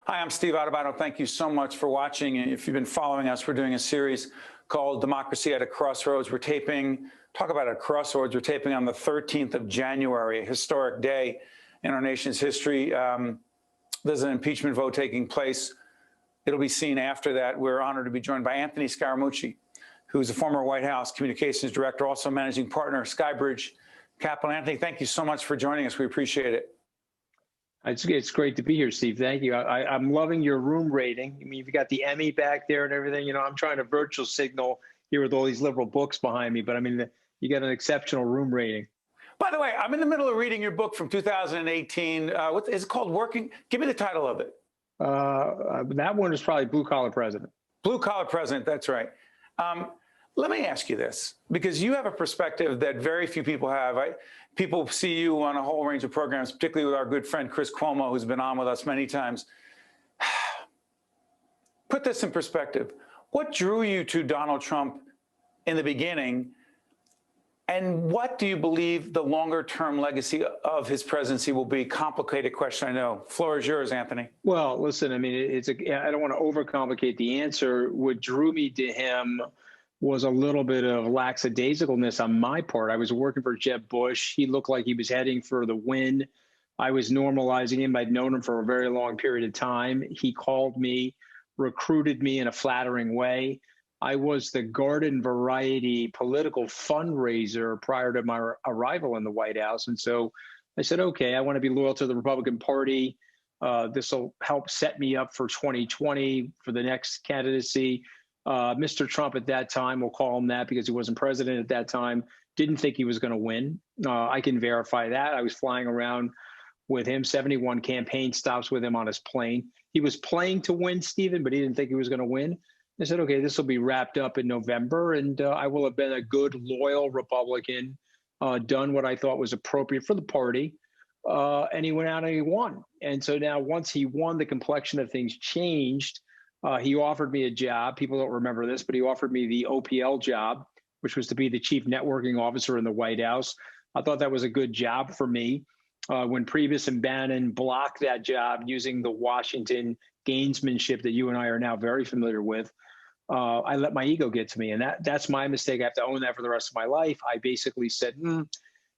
Hi, I'm Steve Adubato. Thank you so much for watching. If you've been following us, we're doing a series called Democracy at a Crossroads. Talk about a crossroads. We're taping on the 13th of January, a historic day in our nation's history. There's an impeachment vote taking place. It'll be seen after that. We're honored to be joined by Anthony Scaramucci, who's a former White House communications director, also managing partner, SkyBridge Capital. Anthony, thank you so much for joining us. We appreciate it. It's great to be here, Steve. Thank you. I'm loving your room rating. I mean, you've got the Emmy back there and everything. You know, I'm trying to virtual signal here with all these liberal books behind me, but I mean, you got an exceptional room rating. By the way, I'm in the middle of reading your book from 2018. What is it called? Working? Give me the title of it. That one is probably Blue Collar President. Blue Collar President. That's right. Let me ask you this, because you have a perspective that very few people have. People see you on a whole range of programs, particularly with our good friend Chris Cuomo, who's been on with us many times. Put this in perspective. What drew you to Donald Trump in the beginning, and what do you believe the longer-term legacy of his presidency will be? Complicated question, I know. Floor is yours, Anthony. Well, listen, I mean, I don't want to overcomplicate the answer. What drew me to him was a little bit of lackadaisicalness on my part. I was working for Jeb Bush. He looked like he was heading for the win. I was normalizing him. I'd known him for a very long period of time. He called me, recruited me in a flattering way. I was the garden variety political fundraiser prior to my arrival in the White House. And so I said, okay, I want to be loyal to the Republican Party. This will help set me up for 2020 for the next candidacy. Mr. Trump at that time, we'll call him that because he wasn't president at that time, didn't think he was going to win. I can verify that. I was flying around with him, 71 campaign stops with him on his plane. He was playing to win, Stephen, but he didn't think he was going to win. I said, okay, this will be wrapped up in November, and I will have been a good, loyal Republican, done what I thought was appropriate for the party. And he went out and he won. And so now once he won, the complexion of things changed. He offered me a job. People don't remember this, but he offered me the OPL job, which was to be the chief networking officer in the White House. I thought that was a good job for me. When Priebus and Bannon blocked that job using the Washington gamesmanship that you and I are now very familiar with, I let my ego get to me. And that's my mistake. I have to own that for the rest of my life. I basically said,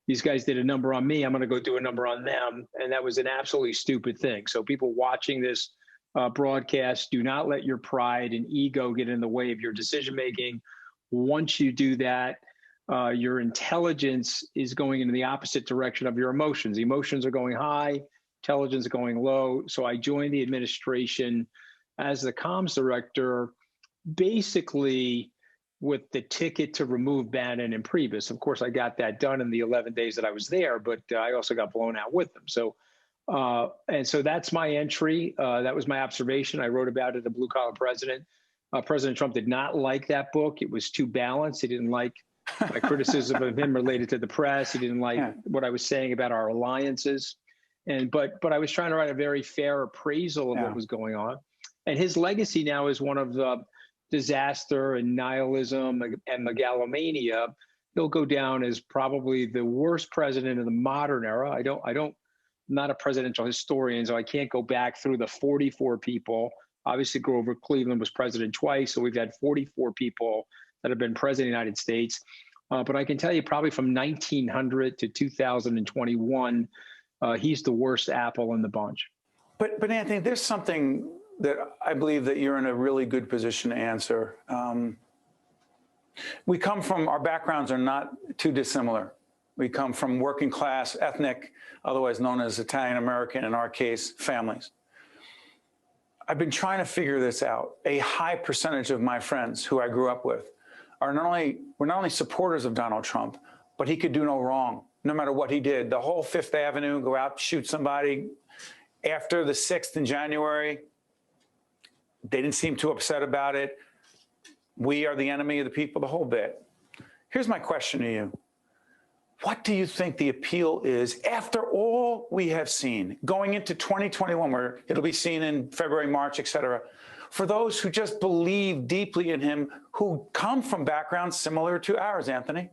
these guys did a number on me. I'm going to go do a number on them. And that was an absolutely stupid thing. So people watching this broadcast, do not let your pride and ego get in the way of your decision making. Once you do that, your intelligence is going in the opposite direction of your emotions. Emotions are going high, intelligence is going low. So I joined the administration as the comms director, basically with the ticket to remove Bannon and Priebus. Of course, I got that done in the 11 days that I was there, but I also got blown out with them. So and so that's my entry. That was my observation. I wrote about it, The Blue Collar President. President Trump did not like that book. It was too balanced. He didn't like my criticism of him related to the press. He didn't like what I was saying about our alliances. But I was trying to write a very fair appraisal of what was going on. And his legacy now is one of disaster and nihilism and megalomania. He'll go down as probably the worst president in the modern era. I'm not a presidential historian, so I can't go back through the 44 people. Obviously, Grover Cleveland was president twice, so we've had 44 people that have been president of the United States. But I can tell you probably from 1900 to 2021, he's the worst apple in the bunch. But Anthony, there's something that I believe that you're in a really good position to answer. Our backgrounds are not too dissimilar. We come from working class, ethnic, otherwise known as Italian American, in our case, families. I've been trying to figure this out. A high percentage of my friends who I grew up with were not only supporters of Donald Trump, but he could do no wrong, no matter what he did. The whole Fifth Avenue, go out, shoot somebody. After the 6th in January, they didn't seem too upset about it. We are the enemy of the people, the whole bit. Here's my question to you. What do you think the appeal is after all we have seen going into 2021, where it'll be seen in February, March, et cetera, for those who just believe deeply in him, who come from backgrounds similar to ours, Anthony?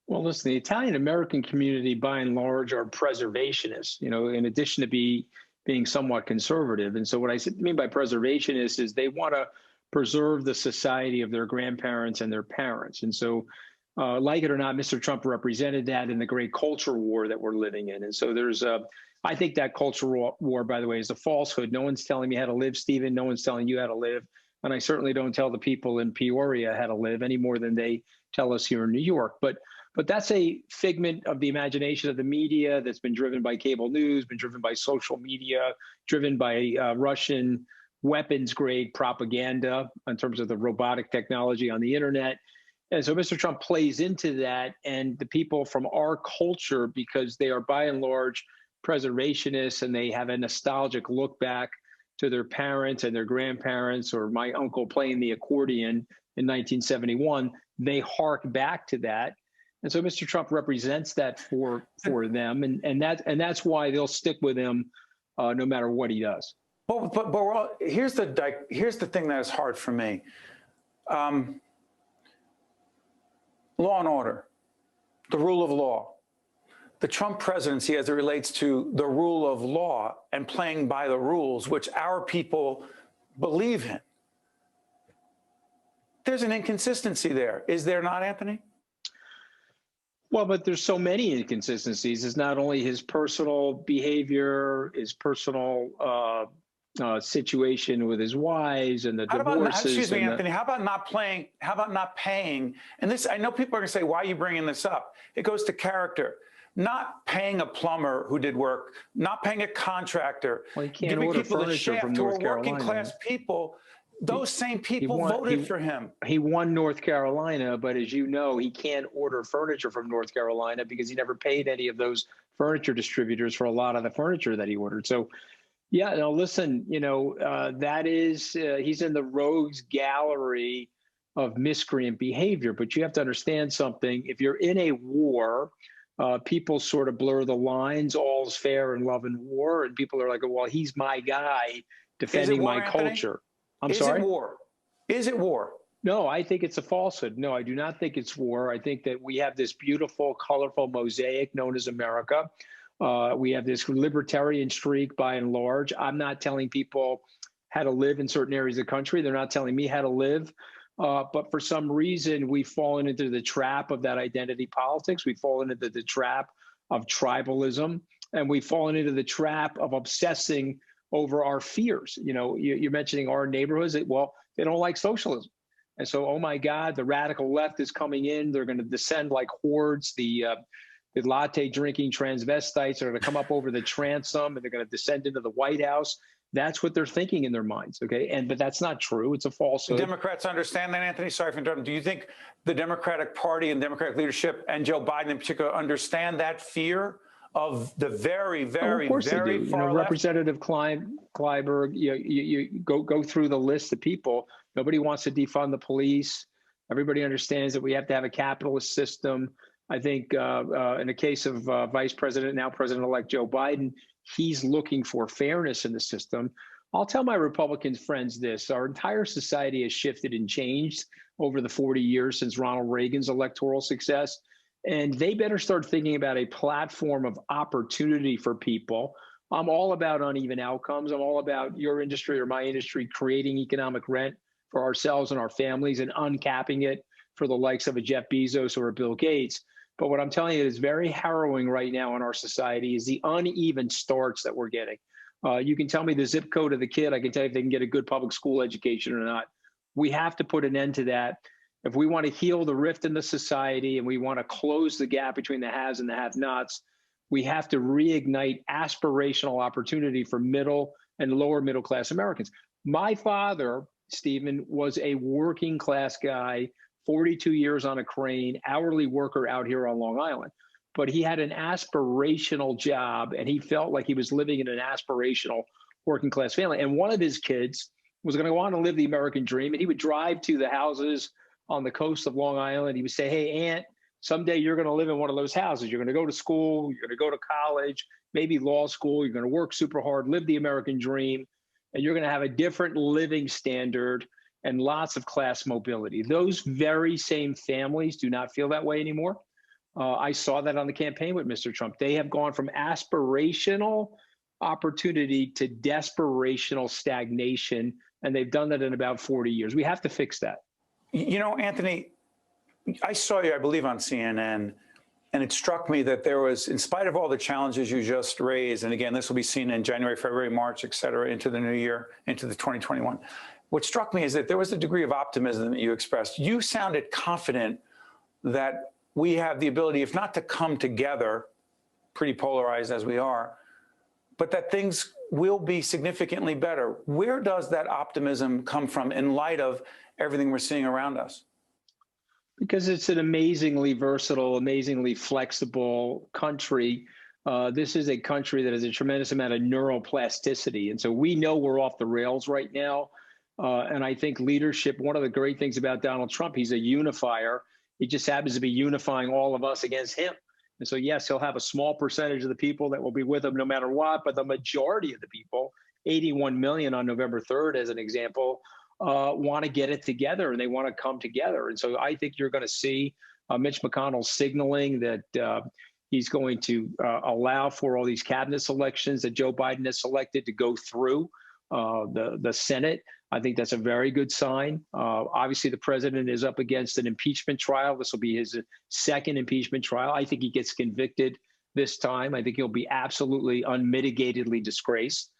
Well, listen, the Italian American community, by and large, are preservationists. You know, in addition to being somewhat conservative. And so what I mean by preservationist is they want to preserve the society of their grandparents and their parents. And so, like it or not, Mr. Trump represented that in the great culture war that we're living in. And so I think that cultural war, by the way, is a falsehood. No one's telling me how to live, Stephen. No one's telling you how to live. And I certainly don't tell the people in Peoria how to live any more than they tell us here in New York. But that's a figment of the imagination of the media that's been driven by cable news, been driven by social media, driven by Russian weapons-grade propaganda in terms of the robotic technology on the internet. And so Mr. Trump plays into that, and the people from our culture, because they are by and large preservationists and they have a nostalgic look back to their parents and their grandparents, or my uncle playing the accordion in 1971, they hark back to that. And so Mr. Trump represents that for them, and that's why they'll stick with him no matter what he does. But here's the thing that is hard for me. Law and order, the rule of law, the Trump presidency as it relates to the rule of law and playing by the rules, which our people believe in. There's an inconsistency there. Is there not, Anthony? Well, but there's so many inconsistencies. It's not only his personal behavior, his personal situation with his wives and the divorces. Excuse me, Anthony. How about not playing? How about not paying? And this, I know people are going to say, "Why are you bringing this up?" It goes to character. Not paying a plumber who did work, not paying a contractor, well, he can't order furniture from North Carolina. Working class people. Those same people voted for him. He won North Carolina, but as you know, he can't order furniture from North Carolina because he never paid any of those furniture distributors for a lot of the furniture that he ordered. So, yeah, no, listen, that is, he's in the rogues gallery of miscreant behavior. But you have to understand something. If you're in a war, people sort of blur the lines. All's fair in love and war. And people are like, well, he's my guy defending my culture. I'm sorry? Is it war? Is it war? No, I think it's a falsehood. No, I do not think it's war. I think that we have this beautiful, colorful mosaic known as America. We have this libertarian streak by and large. I'm not telling people how to live in certain areas of the country. They're not telling me how to live. But for some reason, we've fallen into the trap of that identity politics. We've fallen into the trap of tribalism, and we've fallen into the trap of obsessing over our fears. You're mentioning our neighborhoods. Well, they don't like socialism. And so, oh my God, the radical left is coming in. They're going to descend like hordes. The latte drinking transvestites are going to come up over the transom, and they're going to descend into the White House. That's what they're thinking in their minds. Okay. But that's not true. It's a falsehood. Democrats understand that, Anthony? Sorry for interrupting. Do you think the Democratic Party and Democratic leadership and Joe Biden in particular understand that fear of the very, very, very far left? Representative Clyburn, you go through the list of people. Nobody wants to defund the police. Everybody understands that we have to have a capitalist system. I think in the case of Vice President, now President-elect Joe Biden, he's looking for fairness in the system. I'll tell my Republican friends this. Our entire society has shifted and changed over the 40 years since Ronald Reagan's electoral success. And they better start thinking about a platform of opportunity for people. I'm all about uneven outcomes. I'm all about your industry or my industry creating economic rent for ourselves and our families and uncapping it for the likes of a Jeff Bezos or a Bill Gates. But what I'm telling you is very harrowing right now in our society is the uneven starts that we're getting. You can tell me the zip code of the kid. I can tell you if they can get a good public school education or not. We have to put an end to that. If we want to heal the rift in the society and we want to close the gap between the haves and the have-nots, we have to reignite aspirational opportunity for middle and lower middle class Americans. My father, Stephen, was a working class guy, 42 years on a crane, hourly worker out here on Long Island. But he had an aspirational job and he felt like he was living in an aspirational working class family. And one of his kids was going to go on to live the American dream. And he would drive to the houses on the coast of Long Island. He would say, hey, Aunt, someday you're going to live in one of those houses. You're going to go to school. You're going to go to college, maybe law school. You're going to work super hard, live the American dream, and you're going to have a different living standard and lots of class mobility. Those very same families do not feel that way anymore. I saw that on the campaign with Mr. Trump. They have gone from aspirational opportunity to desperational stagnation, and they've done that in about 40 years. We have to fix that. You know, Anthony, I saw you, I believe, on CNN, and it struck me that there was, in spite of all the challenges you just raised, and again, this will be seen in January, February, March, et cetera, into the new year, into the 2021. What struck me is that there was a degree of optimism that you expressed. You sounded confident that we have the ability, if not to come together, pretty polarized as we are, but that things will be significantly better. Where does that optimism come from in light of everything we're seeing around us? Because it's an amazingly versatile, amazingly flexible country. This is a country that has a tremendous amount of neuroplasticity. And so we know we're off the rails right now. And I think leadership, one of the great things about Donald Trump, he's a unifier. He just happens to be unifying all of us against him. And so, yes, he'll have a small percentage of the people that will be with him no matter what, but the majority of the people, 81 million on November 3rd, as an example, want to get it together and they want to come together. And so I think you're going to see Mitch McConnell signaling that he's going to allow for all these cabinet selections that Joe Biden has selected to go through the Senate. I think that's a very good sign. Obviously, the president is up against an impeachment trial. This will be his second impeachment trial. I think he gets convicted this time. I think he'll be absolutely unmitigatedly disgraced.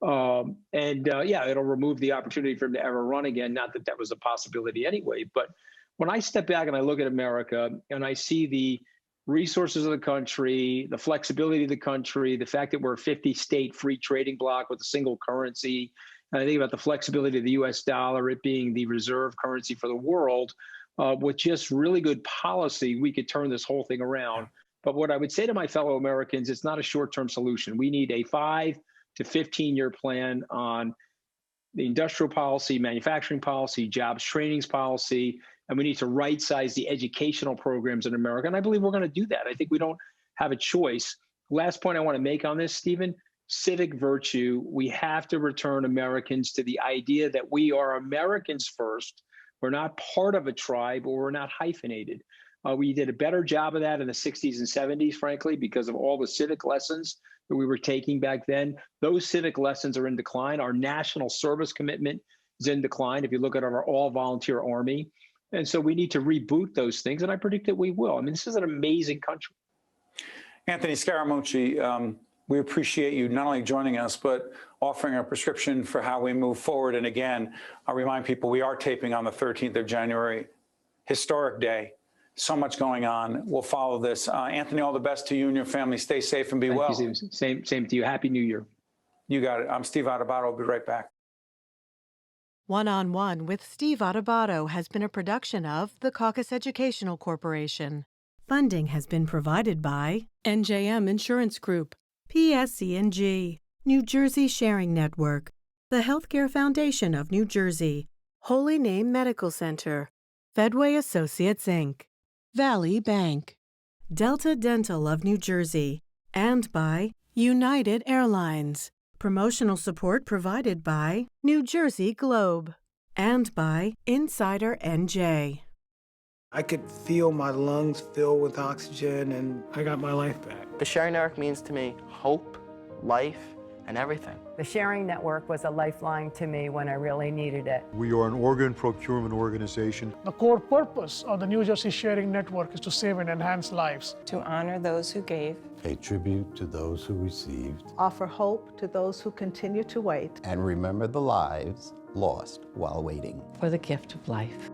Yeah, it'll remove the opportunity for him to ever run again. Not that that was a possibility anyway. But when I step back and I look at America and I see the resources of the country, the flexibility of the country, the fact that we're a 50-state free trading bloc with a single currency, and I think about the flexibility of the U.S. dollar, it being the reserve currency for the world, with just really good policy, we could turn this whole thing around. But what I would say to my fellow Americans, it's not a short-term solution. We need a 5 to 15-year plan on the industrial policy, manufacturing policy, jobs trainings policy, and we need to right-size the educational programs in America. And I believe we're going to do that. I think we don't have a choice. Last point I want to make on this, Stephen, civic virtue. We have to return Americans to the idea that we are Americans first. We're not part of a tribe, or we're not hyphenated. We did a better job of that in the 60s and 70s, frankly, because of all the civic lessons that we were taking back then. Those civic lessons are in decline. Our national service commitment is in decline if you look at our all-volunteer Army. And so we need to reboot those things, and I predict that we will. I mean, this is an amazing country. Anthony Scaramucci, we appreciate you not only joining us, but offering a prescription for how we move forward. And again, I'll remind people, we are taping on the 13th of January, historic day. So much going on. We'll follow this. Anthony, all the best to you and your family. Stay safe and be well. Thank you. Same to you. Happy New Year. You got it. I'm Steve Adubato. I'll be right back. One-on-One with Steve Adubato has been a production of the Caucus Educational Corporation. Funding has been provided by NJM Insurance Group, PSC&G, New Jersey Sharing Network, the Healthcare Foundation of New Jersey, Holy Name Medical Center, Fedway Associates, Inc., Valley Bank, Delta Dental of New Jersey, and by United Airlines. Promotional support provided by New Jersey Globe and by Insider NJ. I could feel my lungs fill with oxygen, and I got my life back. The Sharing Network means to me hope, life, and everything. The Sharing Network was a lifeline to me when I really needed it. We are an organ procurement organization. The core purpose of the New Jersey Sharing Network is to save and enhance lives. To honor those who gave. Pay tribute to those who received. Offer hope to those who continue to wait. And remember the lives lost while waiting. For the gift of life.